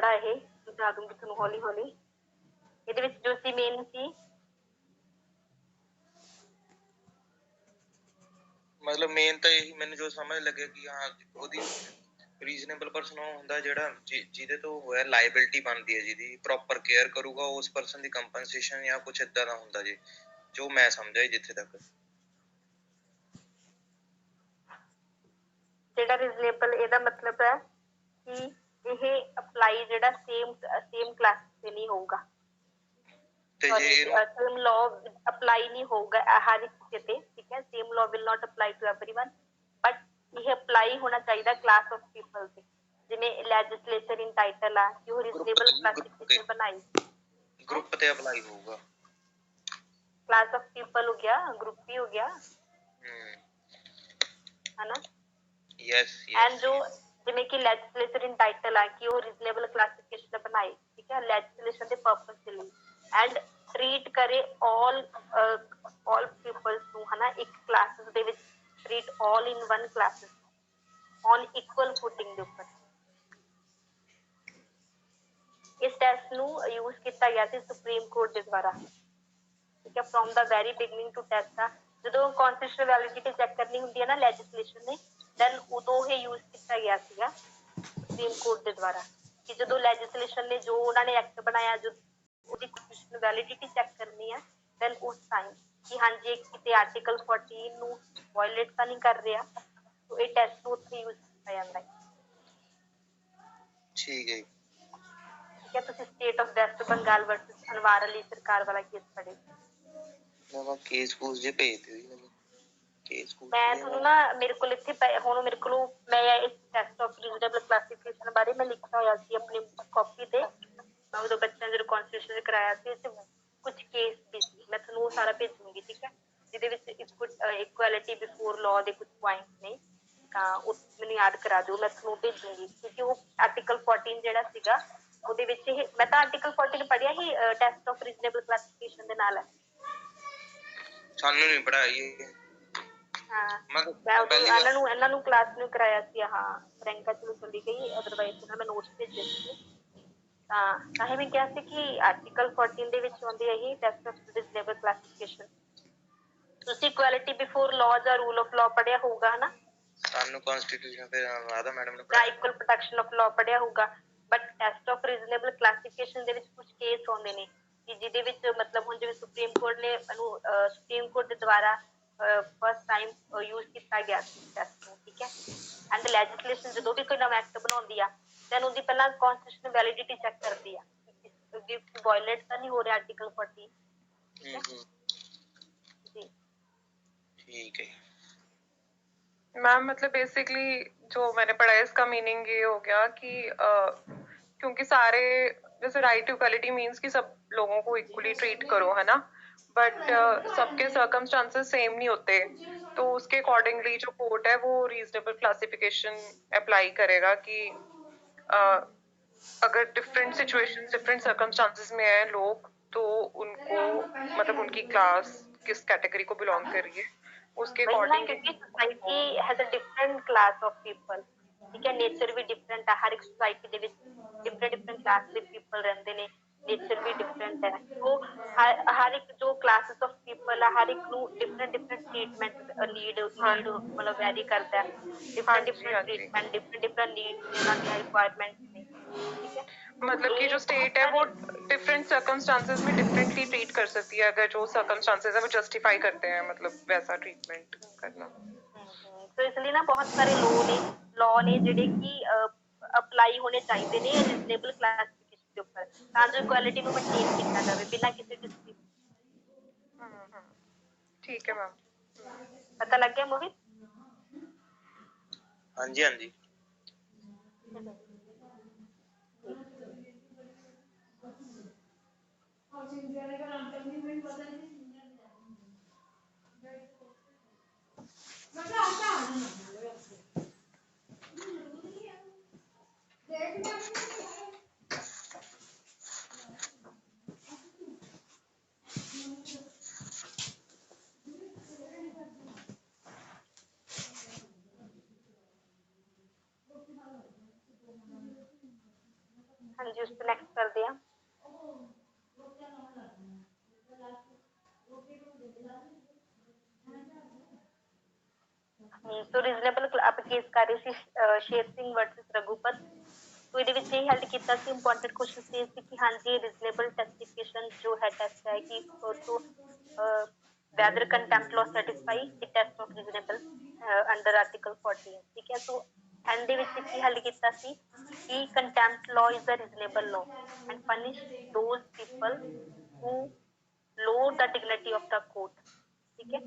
थोड़ा ये समझा दूंगी तुहानू हौली हौली। ਇਹਦੇ ਵਿੱਚ ਜੋ ਸੀ ਮੇਨ ਸੀ मतलब मेन तो यही मैंने जो समझ लगे कि हाँ ਉਹਦੀ ਰੀਜ਼ਨੇਬਲ ਪਰਸਨ ਉਹ ਹੁੰਦਾ ਜਿਹੜਾ ਜਿਹਦੇ ਤੋਂ ਹੋਇਆ ਲਾਇਬਿਲਿਟੀ ਬਣਦੀ ਹੈ, ਜਿਹਦੀ ਪ੍ਰੋਪਰ ਕੇਅਰ ਕਰੂਗਾ ਉਸ ਪਰਸਨ ਦੀ ਕੰਪਨਸੇਸ਼ਨ ਜਾਂ ਕੁਝ ਇਦਾਂ ਦਾ ਹੁੰਦਾ ਜੀ, ਜੋ ਮੈਂ ਸਮਝਿਆ ਜਿੱਥੇ ਤੱਕ। ਜਿਹੜਾ ਰੀਜ਼ਨੇਬਲ ਇਹਦਾ ਮਤਲਬ ਹੈ ਕਿ ਇਹ ਅਪਲਾਈ ਜਿਹੜਾ ਸੇਮ ਕਲਾਸ ਤੇ ਨਹੀਂ ਹੋਊਗਾ, ਤੇ ਜੇ ਸੇਮ ਲਾਅ ਅਪਲਾਈ ਨਹੀਂ ਹੋਊਗਾ ਹਰ ਇੱਕ ਕਿਤੇ, ਠੀਕ ਹੈ। Same law will not apply to everyone, but ਇਹ ਅਪਲਾਈ ਹੋਣਾ ਚਾਹੀਦਾ ਕਲਾਸ ਆਫ ਪੀਪਲ ਤੇ। ਜਿਵੇਂ ਲੈਜਿਸਲੇਚਰ ਇਨ ਟਾਈਟਲ ਆ ਕਿ ਉਹ ਰੀਜ਼ਨੇਬਲ ਕਲਾਸੀਫਿਕੇਸ਼ਨ ਬਣਾਈ, ਗਰੁੱਪ ਤੇ ਅਪਲਾਈ ਹੋਊਗਾ। ਕਲਾਸ ਆਫ ਪੀਪਲ ਹੋ ਗਿਆ, ਗਰੁੱਪ ਵੀ ਹੋ ਗਿਆ, ਹਨਾ। ਯੈਸ ਐਂਡ ਜੋ ਜਿਵੇਂ ਕਿ ਲੈਜਿਸਲੇਚਰ ਇਨ ਟਾਈਟਲ ਆ ਕਿ ਉਹ ਰੀਜ਼ਨੇਬਲ ਕਲਾਸੀਫਿਕੇਸ਼ਨ ਬਣਾਏ, ਠੀਕ ਹੈ, ਲੈਜਿਸਲੇਸ਼ਨ ਦੇ ਪਰਪਸ ਦੇ ਲਈ, ਐਂਡ ਟਰੀਟ ਕਰੇ all ਪੀਪਲਸ ਨੂੰ, ਹਨਾ, ਇੱਕ ਕਲਾਸਿਸ ਦੇ ਵਿੱਚ treat all in one classes on equal footing ਦੇ ਉੱਪਰ। ਇਸ ਟੈਸਟ ਨੂੰ ਯੂਜ਼ ਕੀਤਾ ਗਿਆ ਸੀ ਸੁਪਰੀਮ ਕੋਰਟ ਦੇ ਦੁਆਰਾ, ਠੀਕ ਹੈ, from the very beginning to test ਆ। ਜਦੋਂ ਕੌਨਸਟੀਟਿਊਸ਼ਨਲ ਵੈਲਿਡਿਟੀ ਚੈੱਕ ਕਰਨੀ ਹੁੰਦੀ ਹੈ ਨਾ ਲੈਜਿਸਲੇਸ਼ਨ ਨੇ, ਦੈਨ ਉਦੋਂ ਇਹ ਯੂਜ਼ ਕੀਤਾ ਗਿਆ ਸੀਗਾ ਸੁਪਰੀਮ ਕੋਰਟ ਦੇ ਦੁਆਰਾ, ਕਿ ਜਦੋਂ ਲੈਜਿਸਲੇਸ਼ਨ ਨੇ ਜੋ ਉਹਨਾਂ ਨੇ ਐਕਟ ਬਣਾਇਆ, ਜੋ ਉਹਦੀ ਕੌਨਸਟੀਟਿਊਸ਼ਨਲ ਵੈਲਿਡਿਟੀ ਚੈੱਕ ਕਰਨੀ ਹੈ, ਦੈਨ ਉਸ ਟਾਈਮ ਕਿ ਹਾਂਜੀ ਕਿਤੇ ਆਰਟੀਕਲ 14 ਨੂੰ ਵਾਇਲੇਟ ਤਾਂ ਨਹੀਂ ਕਰ ਰਿਹਾ, तो ਇਹ ਟੈਸਟ ਨੂੰ ਉੱਥੇ ਯੂਜ਼ ਕੀਤਾ ਜਾਂਦਾ ਹੈ। ਠੀਕ ਹੈ, ਠੀਕ ਹੈ। ਤੁਸੀਂ state of West Bengal versus Anwar Ali Sarkar ਵਾਲਾ ਕੇਸ ਪੜ੍ਹੇ? ਮੈਂ ਕੇਸ ਕੂਸ ਜੇ ਭੇਜ ਦਿਓ ਜੀ ਮੈਨੂੰ। ਮੈਂ ਤੁਹਾਨੂੰ ਨਾ ਮੇਰੇ ਕੋਲ ਇੱਥੇ ਹੁਣ ਮੇਰੇ ਕੋਲ ਮੈਂ ਇਸ ਟੈਸਟ ਆਫ ਰੀਜ਼ਨੇਬਲ ਕਲਾਸੀਫਿਕੇਸ਼ਨ ਬਾਰੇ ਮੈਂ ਲਿਖਿਆ ਹੋਇਆ ਸੀ ਆਪਣੀ ਕਾਪੀ ਤੇ, ਮੈਂ ਉਦੋਂ ਬੱਚਿਆਂ ਜਦੋਂ ਕੌਨਸਟੀਟਿਊਸ਼ਨ ਕਰਾਇਆ ਸੀ, ਇਸ ਕੁਝ ਕੇਸ ਵੀ ਸੀ, ਮੈਂ ਤੁਹਾਨੂੰ ਉਹ ਸਾਰਾ ਭੇਜੂੰਗੀ, ਠੀਕ ਹੈ, ਜਿਹਦੇ ਵਿੱਚ ਇਕੁਐਲਿਟੀ ਬਿਫੋਰ ਲਾਅ ਦੇ ਕੁਝ ਪੁਆਇੰਟਸ ਨੇ, ਤਾਂ ਉਹ ਮੈਨੂੰ ਯਾਦ ਕਰਾ ਦਿਓ, ਮੈਂ ਤੁਹਾਨੂੰ ਭੇਜੂੰਗੀ, ਕਿਉਂਕਿ ਉਹ ਆਰਟੀਕਲ 14 ਜਿਹੜਾ ਸੀਗਾ ਉਹਦੇ ਵਿੱਚ ਇਹ, ਮੈਂ ਤਾਂ ਆਰਟੀਕਲ 14 ਪੜ੍ਹਿਆ ਹੀ ਟੈਸਟ ਆਫ ਰੀਜ਼ਨੇਬਲ ਕਲਾਸੀਫਿਕੇਸ਼ਨ ਦੇ ਨਾਲ ਹੈ। ਸਾਨੂੰ ਨਹੀਂ ਪੜ੍ਹਾਈ ਹਾਂ, ਮੈਂ ਇਹਨਾਂ ਨੂੰ ਕਲਾਸ ਨੂੰ ਕਰਾਇਆ ਸੀ। ਹਾਂ, ਪ੍ਰਿਯੰਕਾ ਚਲੋ ਚਲੀ ਗਈ, ਅਦਰਵਾਈਜ਼ ਮੈਂ ਨੋਟਸ ਭੇਜੇ ਸੀ। ਤਾਂ ਇਹ ਮੈਂ ਕਿਹਾ ਸੀ ਕਿ ਆਰਟੀਕਲ 14 ਦੇ ਵਿੱਚ ਆਉਂਦੀ ਹੈ ਇਹ ਟੈਸਟ ਆਫ ਰੀਜ਼ਨੇਬਲ ਕਲਾਸੀਫਿਕੇਸ਼ਨ। ਤੁਸੀਂ ਇਕੁਐਲਿਟੀ ਬਿਫੋਰ ਲਾਅ ਜਾਂ ਰੂਲ ਆਫ ਲਾਅ ਪੜ੍ਹਿਆ ਹੋਊਗਾ, ਹਨਾ। ਸਾਨੂੰ ਕਨਸਟੀਟਿਊਸ਼ਨ ਤੇ ਰਾਧਾ ਮੈਡਮ ਨੇ ਜਾਂ ਇਕੁਅਲ ਪ੍ਰੋਟੈਕਸ਼ਨ ਆਫ ਲਾਅ ਪੜ੍ਹਿਆ ਹੋਊਗਾ, but test of reasonable classification ਦੇ ਵਿੱਚ ਕੁਝ ਕੇਸ ਆਉਂਦੇ ਨੇ ਕਿ ਜਿਹਦੇ ਵਿੱਚ ਮਤਲਬ ਹੁਣ ਜਿਵੇਂ ਸੁਪਰੀਮ ਕੋਰਟ ਨੇ ਇਹਨੂੰ ਸੁਪਰੀਮ ਕੋਰਟ ਦੇ ਦੁਆਰਾ ਫਸਟ ਟਾਈਮ ਯੂਜ਼ ਕੀਤਾ ਗਿਆ ਸੀ ਟੈਸਟ ਨੂੰ, ਠੀਕ ਹੈ। ਐਂਡ ਲੈਜਿਸਲੇਸ਼ਨ ਜਦੋਂ ਵੀ ਕੋਈ ਨਵਾਂ ਐਕਟ ਬਣਾਉਂਦੀ ਆ ਦੈਨ ਉਹਦੀ ਪਹਿਲਾਂ ਕੌਨਸਟੀਟਿਊਸ਼ਨਲ ਵੈਲਿਡਿਟੀ ਚੈੱਕ ਕਰਦੀ ਆ ਕਿ ਵਾਇਲੇਟ ਤਾਂ नहीं हो रहा आर्टिकल 14, ठीक है जी। ठीक है मैम, मतलब बेसिकली जो मैंने पढ़ा है इसका मीनिंग ये हो गया कि क्योंकि सारे जैसे राइट टू इक्वालिटी मीन्स कि सब लोगों को इक्वली ट्रीट करो, है ना, बट सबके सर्कमस्टांसेस सेम नहीं होते, तो उसके अकॉर्डिंगली जो कोर्ट है वो रीजनेबल क्लासिफिकेशन अप्लाई करेगा कि अगर डिफरेंट सिचुएशन डिफरेंट सर्कमस्टांसेस में है लोग, तो उनको मतलब उनकी क्लास किस कैटेगरी को बिलोंग कर रही है उसके अकॉर्डिंग, क्योंकि society has a different class of people, ठीक है, नेचर भी डिफरेंट है, हर एक सोसाइटी ਦੇ ਵਿੱਚ डिफरेंट क्लास ਦੇ पीपल ਰਹਿੰਦੇ ਨੇ, नेचर भी डिफरेंट है, तो हर एक जो क्लासेस ऑफ पीपल है हर एक ਨੂੰ डिफरेंट ट्रीटमेंट नीड मतलब वैरी करता है, डिफरेंट ट्रीटमेंट डिफरेंट नीड्स ने, ਉਹਨਾਂ ਦੀਆਂ रिक्वायरमेंट्स ने, ठीक है। मतलब कि जो स्टेट है वो डिफरेंट सर्कमस्टांसेस में डिफरेंटली ट्रीट कर सकती है, अगर जो सर्कमस्टांसेस है वो जस्टिफाई करते हैं मतलब वैसा ट्रीटमेंट करना। तो इसलिए ना बहुत सारे लॉ ने ਜਿਹੜੇ ਕਿ ਅਪਲਾਈ ਹੋਣੇ ਚਾਹੀਦੇ ਨੇ ਰੀਜ਼ਨੇਬਲ ਕਲਾਸੀਫਿਕੇਸ਼ਨ ਦੇ ਉੱਪਰ, ਤਾਂ ਜੋ ਇਕੁਐਲਿਟੀ ਨੂੰ ਮੇਨਟੇਨ ਕੀਤਾ ਜਾਵੇ ਬਿਨਾਂ ਕਿਸੇ ਡਿਸਪਿਊਟ। ठीक है मैम, पता लग गया मोहित? हाँ जी हाँ जी। ਹਾਂਜੀ ਉਸ ਤੋਂ ਨੈਕਸਟ ਕਰਦੇ ਆ। ਸੋ ਰੀਜ਼ਨੇਬਲ ਆਪਾਂ ਕੇਸ ਕਰ ਰਹੇ ਸੀ ਸ਼ੇਰ ਸਿੰਘ ਵਰਸਸ ਰਘੂਪਤ। ਸੋ ਇਹਦੇ ਵਿੱਚ ਇਹ ਹੈਲਡ ਕੀਤਾ ਸੀ, ਇੰਪੋਰਟੈਂਟ ਕੁਐਸਚਨ ਸੀ ਕਿ ਹਾਂਜੀ ਰੀਜ਼ਨੇਬਲ ਜਸਟੀਫਿਕੇਸ਼ਨ ਜੋ ਹੈ ਟੈਸਟ ਹੈ ਕਿ ਤੋਂ whether contempt law satisfy the test of reasonable under article 14, ठीक है। तो एंड ਦੇ ਵਿੱਚ ਕੀ ਹੱਲ ਕੀਤਾ ਸੀ ਕਿ contempt law is a reasonable law and punish those people who lower the dignity of the court, ठीक है।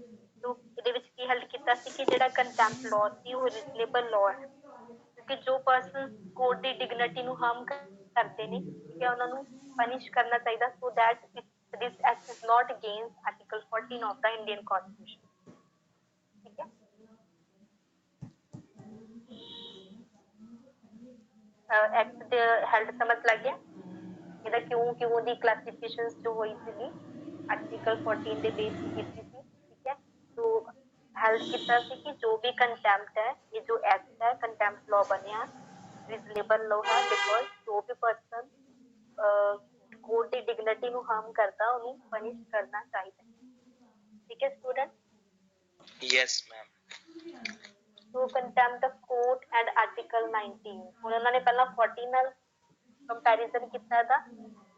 तो ਇਹਦੇ ਵਿੱਚ ਕੀ ਹੱਲ ਕੀਤਾ ਸੀ ਕਿ ਜਿਹੜਾ contempt law ਸੀ ਉਹ reasonable law ਹੈ ਕਿਉਂਕਿ ਜੋ ਪਰਸਨ ਕੋਰਟ ਦੀ ਡਿਗਨਿਟੀ ਨੂੰ ਹਾਰਮ ਕਰਦੇ ਨੇ, ਠੀਕ ਹੈ, ਉਹਨਾਂ ਨੂੰ ਪਨਿਸ਼ ਕਰਨਾ ਚਾਹੀਦਾ so that this act is not against article 14 of the Indian constitution, ठीक है। एक्ट ਦੇ ਹੈਲਡ ਸਮਝ ਲੱਗ ਗਿਆ ਇਹਦਾ ਕਿਉਂ ਦੀ ਕਲਾਸੀਫਿਕੇਸ਼ਨਸ ਜੋ ਹੋਈ ਸੀਗੀ ਆਰਟੀਕਲ 14 ਦੇ ਬੇਸ ਤੇ ਕੀਤੀ ਸੀ, ਠੀਕ ਹੈ। तो हेल्ड ਕੀਤਾ ਸੀ ਕਿ ਜੋ ਵੀ ਕੰਟੈਂਪਟ ਹੈ, ਇਹ ਜੋ ਐਕਟ ਹੈ ਕੰਟੈਂਪਟ ਲਾਅ ਬਣਿਆ ਰੀਜ਼ਨੇਬਲ ਲਾਅ ਹੈ ਬਿਕॉज ਜੋ ਵੀ ਪਰਸਨ ਕੋਰਟ ਦੀ ਡਿਗਨਿਟੀ ਨੂੰ ਹਾਰਮ ਕਰਦਾ ਉਹਨੂੰ ਪਨਿਸ਼ ਕਰਨਾ ਚਾਹੀਦਾ, ਠੀਕ ਹੈ student. Yes ma'am. So contempt of court and article 19 ਹੁਣ ਉਹਨਾਂ ਨੇ ਪਹਿਲਾਂ 14 ਨਾਲ ਕੰਪੈਰੀਜ਼ਨ ਕੀਤਾ ਇਹਦਾ,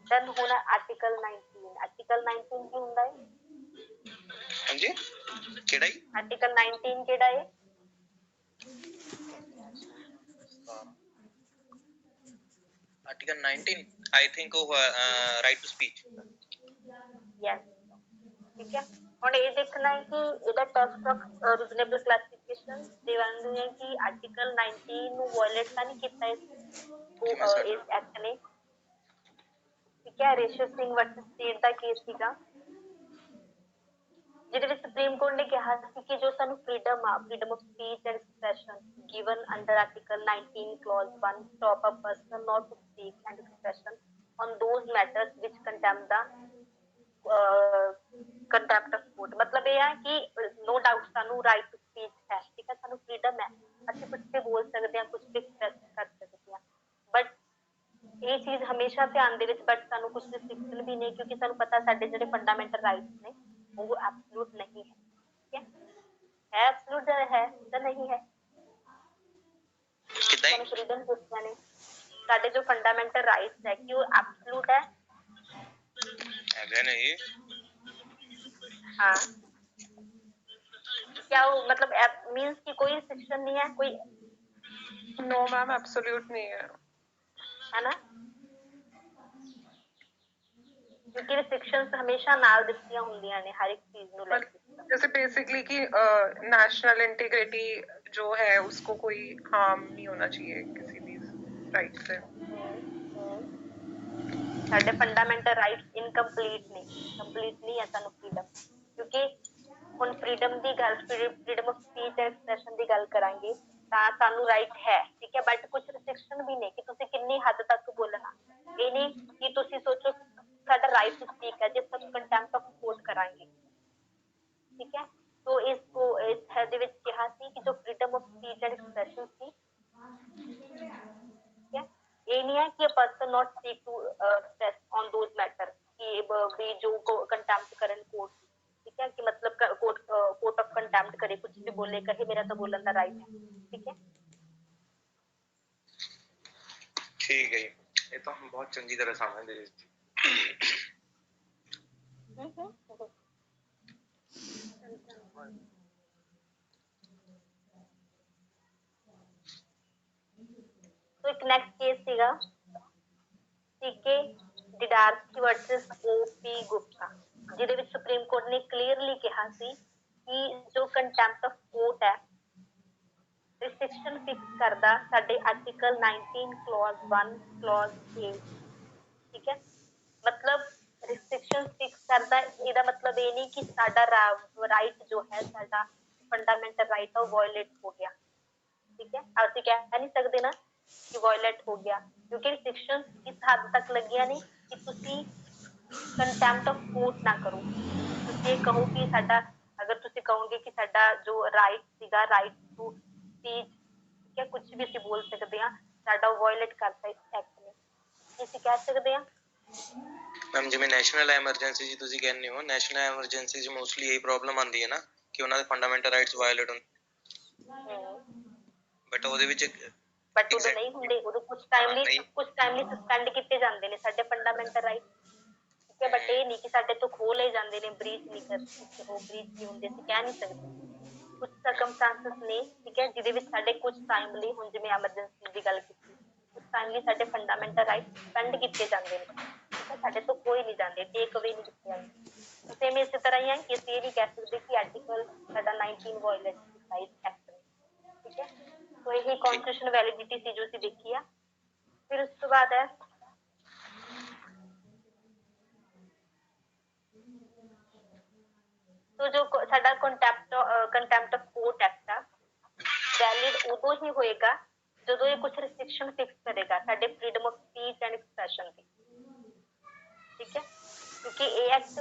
ਦੈਨ ਹੁਣ ਆਰਟੀਕਲ 19 ਕੀ ਹੁੰਦਾ ਹੈ? ਹਾਂਜੀ ਕਿਹੜਾ ਜੀ? ਆਰਟੀਕਲ 19 ਕਿਹੜਾ ਹੈ? ਆਰਟੀਕਲ 19 ਆਈ ਥਿੰਕ ਉਹ ਰਾਈਟ ਟੂ ਸਪੀਚ। ਯੈਸ, ਠੀਕ ਹੈ। ਹੁਣ ਇਹ ਦੇਖਣਾ ਹੈ ਕਿ ਇਹਦਾ ਟੈਸਟ ਆਫ ਰੀਜ਼ਨੇਬਲ ਕਲਾਸੀਫਿਕੇਸ਼ਨ ਦੇ ਵਾਂਗੂ ਹੈ ਕਿ ਆਰਟੀਕਲ 19 ਨੂੰ ਵਾਇਲੇਟ ਤਾਂ ਨਹੀਂ ਕੀਤਾ ਇਸ ਐਕਟ ਨੇ, ਠੀਕ ਹੈ। ਰੇਸ਼ਮ ਸਿੰਘ ਵਰਸਸ ਸਟੇਟ ਦਾ ਕੇਸ ਸੀਗਾ ਜਿਹਦੇ ਵਿੱਚ ਸੁਪਰੀਮ ਕੋਰਟ ਨੇ ਕਿਹਾ ਸੀ ਕਿ ਜੋ ਸਾਨੂੰ freedom of speech and expression given under article 19 clause 1 stop a person not to speak and expression on those matters which contempt the contempt of court। मतलब ਇਹ ਹੈ ਕਿ no doubt ਸਾਨੂੰ right to speech ਹੈ, ਠੀਕ ਹੈ, ਸਾਨੂੰ freedom ਹੈ, ਅਸੀਂ ਕੁਝ ਵੀ ਬੋਲ ਸਕਦੇ ਹਾਂ, ਕੁਝ ਵੀ express ਕਰ ਸਕਦੇ ਹਾਂ, but ਇਹ ਚੀਜ਼ ਹਮੇਸ਼ਾ ਧਿਆਨ ਦੇ ਵਿੱਚ ਬਟ ਸਾਨੂੰ ਕੁਝ ਰਿਸਟ੍ਰਿਕਸ਼ਨ ਵੀ ਨਹੀਂ ਕਿਉਂਕਿ ਸਾਨੂੰ ਪਤਾ ਸਾਡੇ ਜਿਹੜੇ ਫੰਡਾਮੈਂਟਲ ਰਾਈਟਸ ਨੇ ਉਹ ਐਬਸੋਲੂਟ ਨਹੀਂ ਹੈ, ਠੀਕ ਹੈ ਐਬਸੋਲੂਟ ਹੈ ਤਾਂ ਨਹੀਂ ਹੈ। ਸਾਨੂੰ ਫਰੀडम ਦਿੱਤੀਆਂ ਨੇ, ਸਾਡੇ ਜੋ ਫੰਡਾਮੈਂਟਲ ਰਾਈਟਸ ਹੈ ਕਿ ਉਹ ਐਬਸੋਲੂਟ ਹੈ ਹੈਗੇ ਨਹੀਂ। हाँ क्या वो मतलब मीन्स कि कोई रिस्ट्रिक्शन नहीं है कोई? नो मैम एब्सोल्यूट नहीं है ना, क्योंकि रिस्ट्रिक्शंस हमेशा नाल दित्तियां ਹੁੰਦੀਆਂ ਨੇ हर एक चीज ਨੂੰ लेके, जैसे बेसिकली कि नेशनल इंटीग्रिटी जो है उसको कोई हार्म नहीं होना चाहिए किसी भी राइट से। ਸਾਡੇ ਫੰਡਾਮੈਂਟਲ ਰਾਈਟਸ ਇਨਕੰਪਲੀਟ ਨਹੀਂ ਹੈ ਸਾਨੂੰ ਫਰੀडम, ਕਿਉਂਕਿ ਹੁਣ ਫਰੀडम ਦੀ ਗੱਲ freedom of speech and expression ਦੀ ਗੱਲ ਕਰਾਂਗੇ ਤਾਂ ਸਾਨੂੰ ਰਾਈਟ ਹੈ, ਠੀਕ ਹੈ, ਬਟ ਕੁਝ ਰਿਸਟ੍ਰਿਕਸ਼ਨ ਵੀ ਨੇ ਕਿ ਤੁਸੀਂ ਕਿੰਨੀ ਹੱਦ ਤੱਕ ਬੋਲਣਾ। ਇਹ ਨਹੀਂ ਕਿ ਤੁਸੀਂ ਸੋਚੋ ਸਾਡਾ ਰਾਈਟ ਟੂ ਸਪੀਕ ਹੈ ਜੇ ਅਸੀਂ ਕੰਟੈਂਪਟ ਆਫ ਕੋਰਟ ਕਰਾਂਗੇ, ਠੀਕ ਹੈ। तो ਇਸ ਦੇ ਵਿੱਚ ਕਿਹਾ ਸੀ ਕਿ ਜੋ freedom of speech and expression ਸੀ, ਠੀਕ ਹੈ, ਇਹ ਨਹੀਂ ਹੈ ਕਿ a person not speak to stress on those matters कि भी जो कंटेम्प्ट करन कोर्ट, ठीक है, कि मतलब कोर्ट ऑफ कंटेम्प्ट करे, कुछ भी बोले कहे मेरा तो बोलने का राइट है, ठीक है। ठीक है, ये तो हम बहुत चंगी तरह समझ रहे थे। तो एक नेक्स्ट केस ਸੀਗਾ ਸੀਕੇ ਡਿਡਾਰਸਕੀ ਵਰਸਸ ਓਪੀ ਗੁਪਤਾ, ਜਿਹਦੇ ਵਿੱਚ ਸੁਪਰੀਮ ਕੋਰਟ ਨੇ ਕਲੀਅਰਲੀ ਕਿਹਾ ਸੀ ਕਿ ਜੋ ਕੰਟੈਂਪਟ ਆਫ ਕੋਰਟ ਹੈ ਰਿਸਟ੍ਰਿਕਸ਼ਨ ਫਿਕਸ ਕਰਦਾ ਸਾਡੇ ਆਰਟੀਕਲ 19 ਕਲੌਜ਼ 1 ਕਲੌਜ਼ 8, ਠੀਕ ਹੈ। मतलब रिस्ट्रिक्शन फिक्स करता है, ਇਹਦਾ मतलब ਇਹ ਨਹੀਂ ਕਿ ਸਾਡਾ ਰਾਈਟ ਜੋ ਹੈ ਸਾਡਾ ਫੰਡਾਮੈਂਟਲ ਰਾਈਟ ਉਹ ਵਾਇਲੇਟ ਹੋ ਗਿਆ, ਠੀਕ ਹੈ। ਅਸੀਂ ਕਹਿ ਨਹੀਂ ਸਕਦੇ ਨਾ ਕਿ ਵਾਇਲੇਟ ਹੋ ਗਿਆ ਕਿਉਂਕਿ ਰਿਸਟ੍ਰਿਕਸ਼ਨ ਇਸ ਹੱਦ ਤੱਕ ਲੱਗੀਆਂ ਨੇ ਕਿ ਤੁਸੀਂ ਕੰਟੈਂਪਟ ਆਫ ਕੋਰਟ ਨਾ ਕਰੋ। ਤੁਸੀਂ ਇਹ ਕਹੋ ਕਿ ਸਾਡਾ ਅਗਰ ਤੁਸੀਂ ਕਹੋਗੇ ਕਿ ਸਾਡਾ ਜੋ ਰਾਈਟ ਸੀਗਾ ਰਾਈਟ ਟੂ ਸਪੀਚ, ਠੀਕ ਹੈ, ਕੁਝ ਵੀ ਅਸੀਂ ਬੋਲ ਸਕਦੇ ਹਾਂ, ਸਾਡਾ ਵਾਇਲੇਟ ਕਰਤਾ ਇਸ ਐਕਟ ਨੇ। ਇਸ ਕਹਿ ਸਕਦੇ ਹਾਂ। ਮੈਮ ਜਿਵੇਂ ਨੈਸ਼ਨਲ ਐਮਰਜੈਂਸੀ ਜੀ ਤੁਸੀਂ ਕਹਿੰਦੇ ਹੋ, ਨੈਸ਼ਨਲ ਐਮਰਜੈਂਸੀ 'ਚ ਮੋਸਟਲੀ ਇਹੀ ਪ੍ਰੋਬਲਮ ਆਉਂਦੀ ਹੈ ਨਾ ਕਿ ਉਹਨਾਂ ਦੇ ਫੰਡਾਮੈਂਟਲ ਰਾਈਟਸ ਵਾਇਓਲੇਟ ਹੁੰਦੇ, ਬਟ ਉਹਦੇ ਵਿੱਚ ਬਟ ਉਦੋਂ ਨਹੀਂ ਹੁੰਦੇ, ਉਦੋਂ ਕੁਝ ਟਾਈਮ ਲਈ ਸਸਪੈਂਡ ਕੀਤੇ ਜਾਂਦੇ ਨੇ ਸਾਡੇ ਫੰਡਾਮੈਂਟਲ ਰਾਈਟ, ਠੀਕ ਹੈ। ਬਟ ਇਹ ਨਹੀਂ ਕਿ ਸਾਡੇ ਤੋਂ ਖੋਹ ਲਏ ਜਾਂਦੇ ਨੇ, ਬ੍ਰੀਚ ਨਹੀਂ ਕਰਦੇ, ਉਹ ਬ੍ਰੀਚ ਨਹੀਂ ਹੁੰਦੇ, ਅਸੀਂ ਕਹਿ ਨਹੀਂ ਸਕਦੇ। ਕੁਝ ਸਰਕਮਸਟੈਂਸਸ ਨੇ, ਠੀਕ ਹੈ, ਜਿਹਦੇ ਵਿੱਚ ਸਾਡੇ ਕੁਝ ਟਾਈਮ ਲਈ, ਹੁਣ ਜਿਵੇਂ ਐਮਰਜੈਂਸੀ ਦੀ ਗੱਲ ਕੀਤੀ, ਕੁਝ ਟਾਈਮ ਲਈ ਸਾਡੇ ਫੰਡਾਮੈਂਟਲ ਰਾਈਟ ਸਸਪੈਂਡ ਕੀਤੇ ਜਾਂਦੇ ਨੇ, ਠੀਕ ਹੈ, ਸਾਡੇ ਤੋਂ ਕੋਈ ਨਹੀਂ ਜਾਂਦੇ, ਟੇਕ ਅਵੇ ਨਹੀਂ ਕੀਤੇ ਜਾਂਦੇ। ਸੇਮ ਇਸੇ ਤਰ੍ਹਾਂ ਹੀ ਹੈ ਕਿ ਅਸੀਂ ਇਹ ਨਹੀਂ ਕਹਿ ਸਕਦੇ ਕਿ ਆਰਟੀਕਲ ਸਾਡਾ 19 ਵਾਇਲੇਟ ਕੀਤਾ ਇਸ ਐਕਟ ਨੇ, ਠੀਕ ਹੈ। तो यही कॉन्स्टिट्यूशन वैलिडिटी सी जो सी देखी है। फिर उसके बाद है तो जो साडा कंटेम्प्ट ऑफ कोर्ट एक्ट है वैलिड उदों ही होएगा ਜਦੋਂ ਇਹ ਕੁਝ ਰਿਸਟ੍ਰਿਕਸ਼ਨ ਫਿਕਸ ਕਰੇਗਾ ਸਾਡੇ freedom of speech and expression ਦੀ, ਠੀਕ ਹੈ। ਕਿਉਂਕਿ ਇਹ ਐਕਟ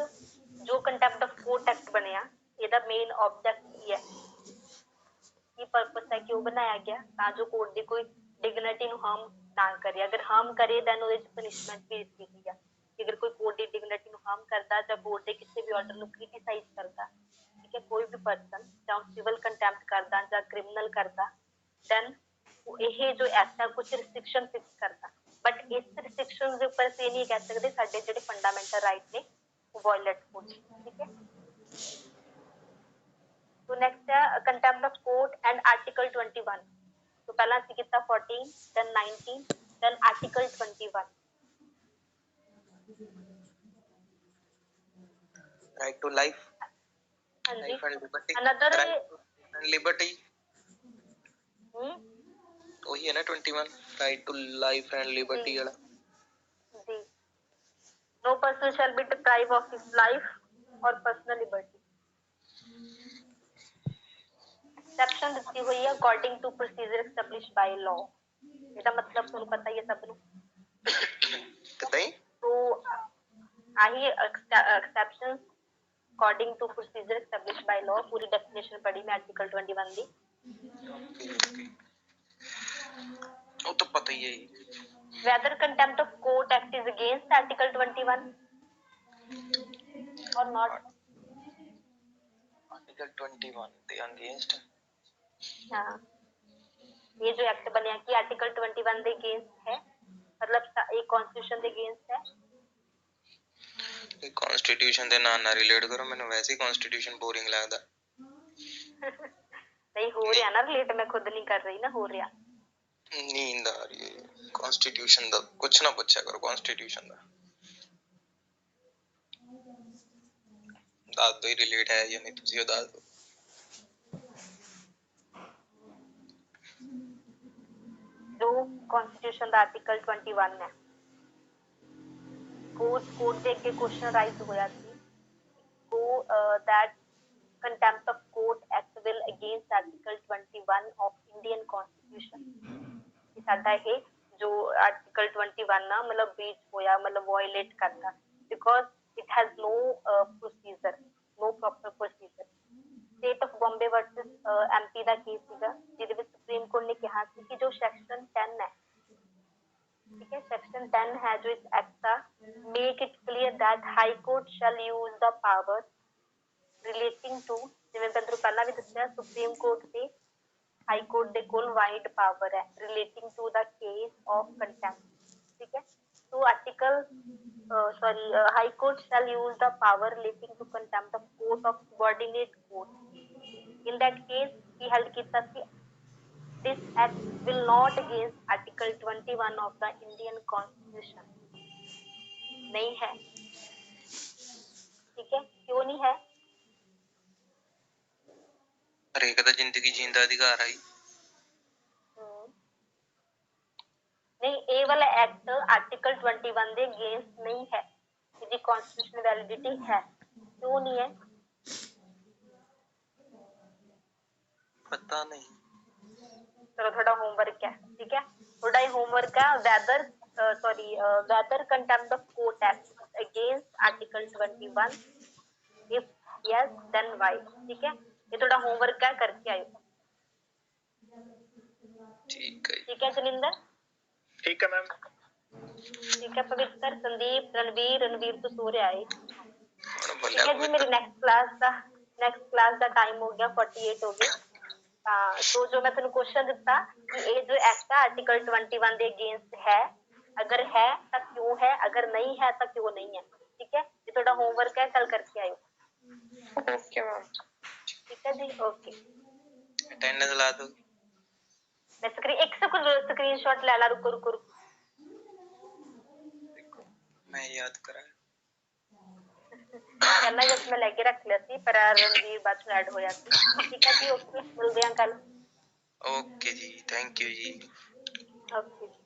ਜੋ ਕੰਟੈਂਪਟ ਆਫ ਕੋਰਟ ਐਕਟ ਬਣਿਆ, ਇਹਦਾ ਮੇਨ ਆਬਜੈਕਟ ਕੀ ਹੈ, ਕੀ ਪਰਪਸ ਹੈ, ਕਿਉਂ ਬਣਾਇਆ ਗਿਆ, ਤਾਂ ਜੋ ਕੋਰਟ ਦੀ ਕੋਈ ਡਿਗਨਿਟੀ ਨੂੰ ਹਾਰਮ ਨਾ ਕਰੇ। ਅਗਰ ਹਾਰਮ ਕਰੇ ਦੈਨ ਉਹਦੇ 'ਚ ਪਨਿਸ਼ਮੈਂਟ ਵੀ ਦਿੱਤੀ ਆ। ਅਗਰ ਕੋਈ ਕੋਰਟ ਦੀ ਡਿਗਨਿਟੀ ਨੂੰ ਹਾਰਮ ਕਰਦਾ ਜਾਂ ਕੋਰਟ ਦੇ ਕਿਸੇ ਵੀ ਆਰਡਰ ਨੂੰ ਕ੍ਰਿਟੀਸਾਈਜ਼ ਕਰਦਾ, ਠੀਕ ਹੈ, ਕੋਈ ਵੀ ਪਰਸਨ ਜਾਂ ਸਿਵਲ ਕੰਟੈਂਪਟ ਕਰਦਾ ਜਾਂ ਕ੍ਰਿਮੀਨਲ ਕਰਦਾ, ਦੈਨ ਇਹ ਜੋ ਐਕਟ ਹੈ ਕੁਝ ਰਿਸਟ੍ਰਿਕਸ਼ਨ ਫਿਕਸ ਕਰਦਾ। ਬਟ ਇਸ ਰਿਸਟ੍ਰਿਕਸ਼ਨ ਦੇ ਉੱਪਰ ਅਸੀਂ ਇਹ ਨਹੀਂ ਕਹਿ ਸਕਦੇ ਸਾਡੇ ਜਿਹੜੇ ਫੰਡਾਮੈਂਟਲ ਰਾਈਟ ਨੇ ਉਹ ਵਾਇਲੇਟ ਹੋ ਜਾਣ, ਠੀਕ ਹੈ। तो नेक्स्ट है contempt of court and article 21। तो पहला ਅਸੀਂ ਕੀਤਾ 14 then 19 then article 21। right to life, हाँ जी, life and liberty, another right and liberty, वही है ना 21, right to life and liberty वाला जी। no person shall be deprived of his life or personal liberty। Exception ਦਿੱਤੀ ਹੋਈ ਹੈ according to procedure established by law। ਇਹਦਾ ਮਤਲਬ ਤੁਹਾਨੂੰ ਪਤਾ ਹੀ ਹੈ ਸਭ ਨੂੰ, ਕਿਦਾਂ ਹੀ तो आही exception according to procedure established by law पूरी डेफिनेशन पढ़ी मैं आर्टिकल 21 दी। वो तो पता ही है। whether contempt of court act is against article 21 or not। Article 21 ਦੇ अगेंस्ट, हाँ, ये जो एक्ट बनया कि आर्टिकल 21 ਦੇ अगेंस्ट है, मतलब एक कॉन्स्टिट्यूशन ਦੇ अगेंस्ट है। ਇਹ ਕਨਸਟੀਟਿਊਸ਼ਨ ਦੇ ਨਾਲ ਰਿਲੇਟ ਕਰੋ, ਮੈਨੂੰ ਵੈਸੇ ਹੀ ਕਨਸਟੀਟਿਊਸ਼ਨ ਬੋਰਿੰਗ ਲੱਗਦਾ। नहीं हो रहा ना रिलेट, मैं खुद नहीं कर रही ना, हो रहा। नींद आ रही है कॉन्स्टिट्यूशन ਦਾ, ਕੁਛ ਨਾ ਪੁੱਛਿਆ ਕਰੋ ਕਨਸਟੀਟਿਊਸ਼ਨ ਦਾ, ਦੱਸ ਦੋ ਹੀ ਰਿਲੇਟ ਹੈ ਜਾਂ ਨਹੀਂ, ਤੁਸੀਂ ਉਹ ਦੱਸ ਦੋ। जो कॉन्स्टिट्यूशन ਦਾ आर्टिकल 21 है, कोर्ट ਦੇ ਅੱਗੇ क्वेश्चन राइज होया ਸੀ so that contempt of court act will against article 21 of Indian constitution। ਕਿ ਸਾਡਾ ਇਹ ਜੋ article 21 ਨਾ ਮਤਲਬ ਬ੍ਰੀਚ ਹੋਇਆ, ਮਤਲਬ ਵਾਇਲੇਟ ਕਰਦਾ, because it has no procedure, no proper procedure। State of Bombay versus MP the case ਸੀਗਾ ਜਿਹਦੇ ਵਿੱਚ ਸੁਪਰੀਮ ਕੋਰਟ ਨੇ ਕਿਹਾ ਸੀ ਕਿ ਜੋ ਸੈਕਸ਼ਨ 10 ਹੈ, ठीक है, सेक्शन 10 है जो इस एक्ट का, make it clear that high court shall use the power relating to, जिवें मैं पहला भी दस्सिया सुप्रीम कोर्ट से हाई कोर्ट दे कोल वाइड पावर है relating to the case of contempt, ठीक है। तो article high court shall use the power relating to contempt of court of subordinate court. In that case he held कीता सी this act will not against article 21 of the Indian constitution। नहीं है, ठीक है, क्यों नहीं है? ਹਰੇਕ ਦਾ ਜ਼ਿੰਦਗੀ ਜੀਣ ਦਾ ਅਧਿਕਾਰ ਹੈ। नहीं, ये वाला एक्ट आर्टिकल 21 ਦੇ अगेंस्ट नहीं है, इसकी कॉन्स्टिट्यूशनल वैलिडिटी है, क्यों नहीं है? पता नहीं। चलो थोड़ा होमवर्क है, ठीक है, थोड़ा ही होमवर्क है। Whether contempt of court act against article 21, if yes then why, ठीक है, ये थोड़ा होमवर्क है, करके आयो। ठीक है ठीक है जनिंदर, ठीक है मैम। ठीक है पवित्र, संदीप, रणवीर तो सो रहा है। ਹੁਣ ठीक ਬੱਲੇ है जी, मेरी नेक्स्ट क्लास का टाइम हो गया, 48 हो गए। तो जो मैं तेन क्वेश्चन दिता कि ये जो एक्ट है आर्टिकल 21 के अगेंस्ट है, अगर है तो क्यों है, अगर नहीं है तो क्यों नहीं है। ठीक है, ये थोड़ा होमवर्क है, कल करके आयो। Okay ma'am. ठीक है जी, ओके। अटेंडेंस ला दो। मैं एक स्क्रीनशॉट ले ला, रुको रुको रुको। मैं याद करा पहला जब मैं लेके रख लिया सी, पर रणवीर बाद में ऐड होया सी। ठीक है जी, ओके, मिलते हैं कल। ओके जी, थैंक यू जी। ओके।